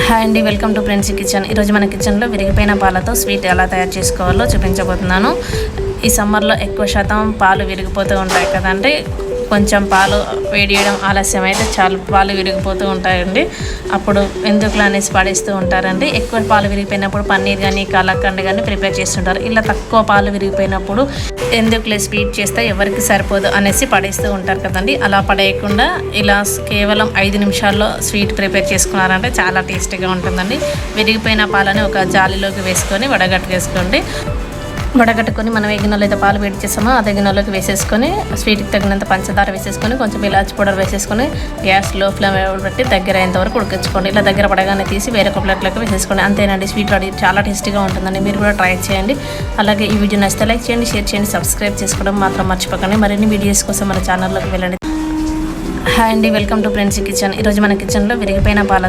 Hi అండి, welcome to friends kitchen. ఈరోజు మన కిచెన్లో విరిగిపోయిన పాలతో స్వీట్ ఎలా తయారు చేసుకోవాలో చూపించబోతున్నాను. ఈ సమ్మర్లో ఎక్కువ శాతం పాలు విరిగిపోతూ ఉంటాయి కదండి. కొంచెం పాలు వేడి చేయడం ఆలస్యం అయితే చాలా పాలు విరిగిపోతూ ఉంటాయండి. అప్పుడు ఎందుకులా అనేసి పడేస్తూ ఉంటారండి. ఎక్కువ పాలు విరిగిపోయినప్పుడు పన్నీర్ కానీ కలాకండ్ కానీ ప్రిపేర్ చేస్తుంటారు. ఇలా తక్కువ పాలు విరిగిపోయినప్పుడు ఎందుకులే స్వీట్ చేస్తే ఎవరికి సరిపోదు అనేసి పడేస్తూ ఉంటారు కదండి. అలా పడేయకుండా ఇలా కేవలం 5 నిమిషాల్లో స్వీట్ ప్రిపేర్ చేసుకున్నారంటే చాలా టేస్టీగా ఉంటుందండి. విరిగిపోయిన పాలని ఒక జాలీలోకి వేసుకొని వడగట్టుకేసుకోండి. వడగట్టుకొని మనం ఏ గిన్నెలో అయితే పాలు వేడి చేస్తామో అదే గిన్నెలోకి వేసేసుకొని స్వీట్కి తగినంత పంచదార వేసేసుకొని కొంచెం ఇలాచి పౌడర్ వేసేసుకొని గ్యాస్ లో ఫ్లేమ్ పెట్టి దగ్గర అయ్యేంత వరకు ఉడికించుకోండి. ఇలా దగ్గర పడగానే తీసి వేరే ఒక ప్లేట్లోకి వేసేసుకోండి. అంతేనండి, స్వీట్ రెడీ. చాలా టేస్టీగా ఉంటుందండి. మీరు కూడా ట్రై చేయండి. అలాగే ఈ వీడియో నచ్చితే లైక్ చేయండి, షేర్ చేయండి, సబ్స్క్రైబ్ చేసుకోవడం మాత్రం మర్చిపోకండి. మరిన్ని వీడియోస్ కోసం మన ఛానల్లోకి వెళ్ళండి. హాయ్ అండి, వెల్కమ్ టు ఫ్రెండ్స్ కిచెన్. ఈరోజు మన కిచెన్లో విరిగిపోయిన పాల